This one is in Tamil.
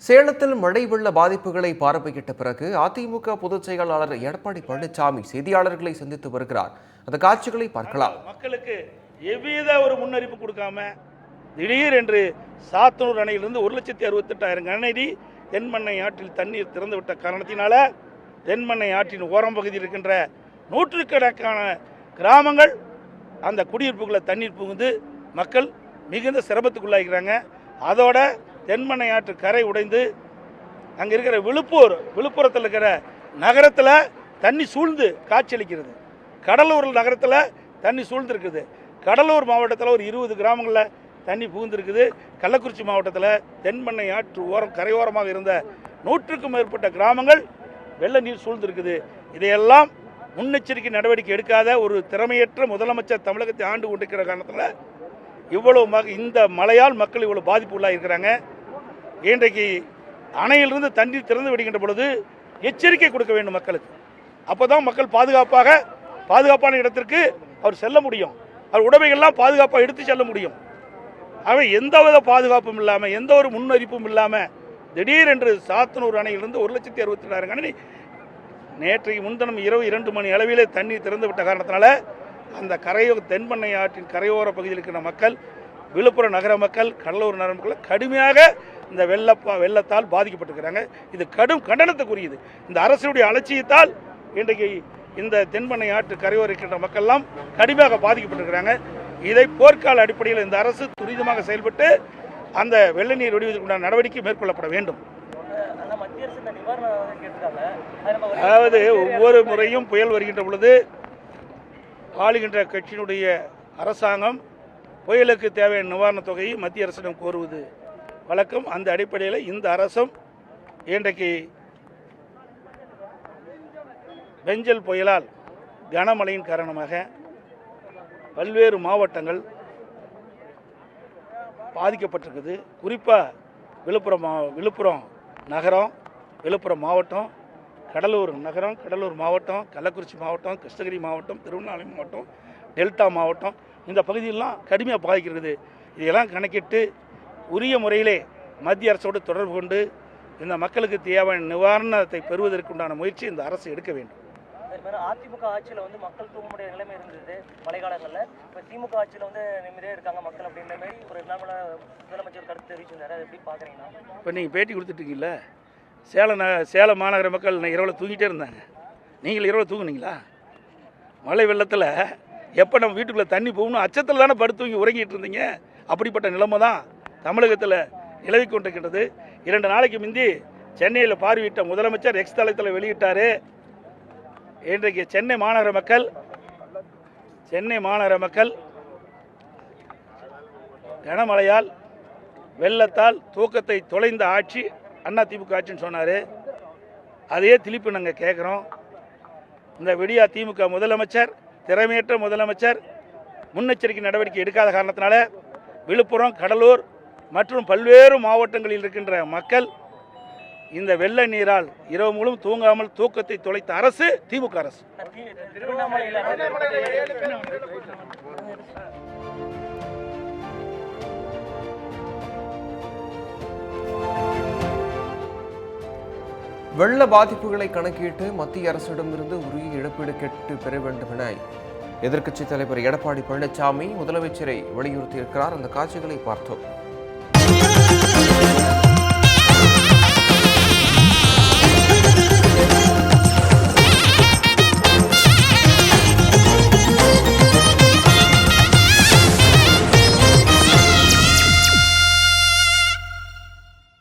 சேலத்தில் மழை வெள்ள பாதிப்புகளை பார்வையிட்ட பிறகு அதிமுக பொதுச் செயலாளர் எடப்பாடி பழனிசாமி செய்தியாளர்களை சந்தித்து வருகிறார். அந்த காட்சிகளை பார்க்கலாம். மக்களுக்கு எவ்வித ஒரு முன்னறிப்பு கொடுக்காம திடீர் என்று சாத்தனூர் அணையிலிருந்து 1,68,000 கனஅடி தென்மண்ணை ஆற்றில் தண்ணீர் திறந்துவிட்ட காரணத்தினால தென்மண்ணை ஆற்றின் ஓரம் பகுதியில் இருக்கின்ற நூற்றுக்கணக்கான கிராமங்கள் அந்த குடியிருப்புகளை தண்ணீர் புகுந்து மக்கள் மிகுந்த சிரமத்துக்குள்ளாகிறாங்க. அதோட தென்மண்ணை ஆற்று கரை உடைந்து அங்கே இருக்கிற விழுப்புரத்தில் இருக்கிற நகரத்தில் தண்ணி சூழ்ந்து காட்சியளிக்கிறது. கடலூர் நகரத்தில் தண்ணி சூழ்ந்துருக்குது. கடலூர் மாவட்டத்தில் ஒரு 20 கிராமங்களில் தண்ணி புகுந்திருக்குது. கள்ளக்குறிச்சி மாவட்டத்தில் தென்மண்ணை ஆற்று ஓரம் கரையோரமாக இருந்த 100க்கும் மேற்பட்ட கிராமங்கள் வெள்ள நீர் சூழ்ந்திருக்குது. இதையெல்லாம் முன்னெச்சரிக்கை நடவடிக்கை எடுக்காத ஒரு திறமையற்ற முதலமைச்சர் தமிழகத்தை ஆண்டு கொண்டிருக்கிற காரணத்தில் இவ்வளவு இந்த மழையால் மக்கள் இவ்வளவு பாதிப்பு உள்ளாக இருக்கிறாங்க. இன்றைக்கு அணையிலிருந்து தண்ணீர் திறந்து விடுகின்ற பொழுது எச்சரிக்கை கொடுக்க வேண்டும் மக்களுக்கு. அப்போதான் மக்கள் பாதுகாப்பான இடத்திற்கு அவர் செல்ல முடியும். அவர் உடைமைகள்லாம் பாதுகாப்பாக எடுத்து செல்ல முடியும். அவை எந்தவித பாதுகாப்பும் இல்லாமல் எந்த ஒரு முன்னறிப்பும் இல்லாமல் திடீரென்று சாத்தனூர் அணையிலிருந்து 1,68,000 கனஅடி நேற்றைக்கு முன்தினம் இரவு 2 மணி அளவிலே தண்ணீர் திறந்து விட்ட காரணத்தினால அந்த தென்மண்ணை ஆற்றின் கரையோர பகுதியில் இருக்கிற மக்கள், விழுப்புரம் நகர மக்கள், கடலூர் நகர மக்கள் கடுமையாக இந்த வெள்ளத்தால் பாதிக்கப்பட்டிருக்கிறாங்க. இது கடும் கண்டனத்துக்குரியது. இந்த அரசுடைய அலட்சியத்தால் இன்றைக்கு இந்த தென்மண்ணை ஆற்று கரையோர இருக்கின்ற மக்கள்லாம் கடுமையாக பாதிக்கப்பட்டிருக்கிறாங்க. இதை போர்க்கால அடிப்படையில் இந்த அரசு துரிதமாக செயல்பட்டு அந்த வெள்ள நீர் வடிவதற்குண்டான நடவடிக்கை மேற்கொள்ளப்பட வேண்டும். அதாவது ஒவ்வொரு முறையும் புயல் வருகின்ற பொழுது ஆளுகின்ற கட்சியினுடைய அரசாங்கம் புயலுக்கு தேவையான நிவாரணத் தொகையை மத்திய அரசிடம் கோருவது வழக்கம். அந்த அடிப்படையில் இந்த அரசும் இன்றைக்கு பெஞ்சல் புயலால் கனமழையின் காரணமாக பல்வேறு மாவட்டங்கள் பாதிக்கப்பட்டிருக்குது. குறிப்பாக விழுப்புரம் நகரம், விழுப்புரம் மாவட்டம், கடலூர் நகரம், கடலூர் மாவட்டம், கள்ளக்குறிச்சி மாவட்டம், கிருஷ்ணகிரி மாவட்டம், திருவண்ணாமலை மாவட்டம், டெல்டா மாவட்டம், இந்த பகுதியெல்லாம் கடுமையாக பாதிக்கிறது. இதையெல்லாம் கணக்கிட்டு உரிய முறையிலே மத்திய அரசோடு தொடர்பு கொண்டு இந்த மக்களுக்கு தேவையான நிவாரணத்தை பெறுவதற்குண்டான முயற்சி இந்த அரசு எடுக்க வேண்டும். அதிமுக ஆட்சியில் மக்கள் தூங்க முடியாத நிலைமை இருந்தது மழைக்காலங்களில். இப்போ திமுக ஆட்சியில் நிம்மதியாக இருக்காங்க மக்கள் அப்படின்ற மாதிரி ஒரு முதலமைச்சர் கருத்து தெரிவிச்சிருந்தாரு. எப்படி பார்க்குறீங்கன்னா? இப்போ நீங்கள் பேட்டி கொடுத்துட்ருக்கீங்கள, சேலம் மாநகர மக்கள் இரவில் தூங்கிட்டே இருந்தாங்க. நீங்கள் இரவில் தூங்குனீங்களா? மழை வெள்ளத்தில் எப்போ நம்ம வீட்டுக்குள்ளே தண்ணி போகணும் அச்சத்தில் தானே படுத்து தூங்கி உறங்கிட்டு இருந்தீங்க. அப்படிப்பட்ட நிலைமை தான் தமிழகத்தில் நிலவி கொண்டிருக்கின்றது. 2 நாளைக்கு முந்தி சென்னையில் பார்வையிட்ட முதலமைச்சர் எக்ஸ் தளத்தில் வெளியிட்டார். இன்றைக்கு சென்னை மாநகர மக்கள் கனமழையால் வெள்ளத்தால் தூக்கத்தை தொலைந்த ஆட்சி அதிமுக ஆட்சின்னு சொன்னார். அதையே திருப்பி நாங்கள் கேட்குறோம். இந்த விடியா திமுக முதலமைச்சர், திறமையற்ற முதலமைச்சர் முன்னெச்சரிக்கை நடவடிக்கை எடுக்காத காரணத்தினால விழுப்புரம், கடலூர் மற்றும் பல்வேறு மாவட்டங்களில் இருக்கின்ற மக்கள் இந்த வெள்ள நீரால் இரவு முழுவதும் தூங்காமல் தூக்கத்தை தொலைத்த அரசு திமுக அரசு. வெள்ள பாதிப்புகளை கணக்கிட்டு மத்திய அரசிடமிருந்து உரிய இழப்பீடு கேட்டு பெற வேண்டும் என எதிர்க்கட்சித் தலைவர் எடப்பாடி பழனிசாமி முதலமைச்சரை வலியுறுத்தியிருக்கிறார். அந்த காட்சிகளை பார்த்தோம்.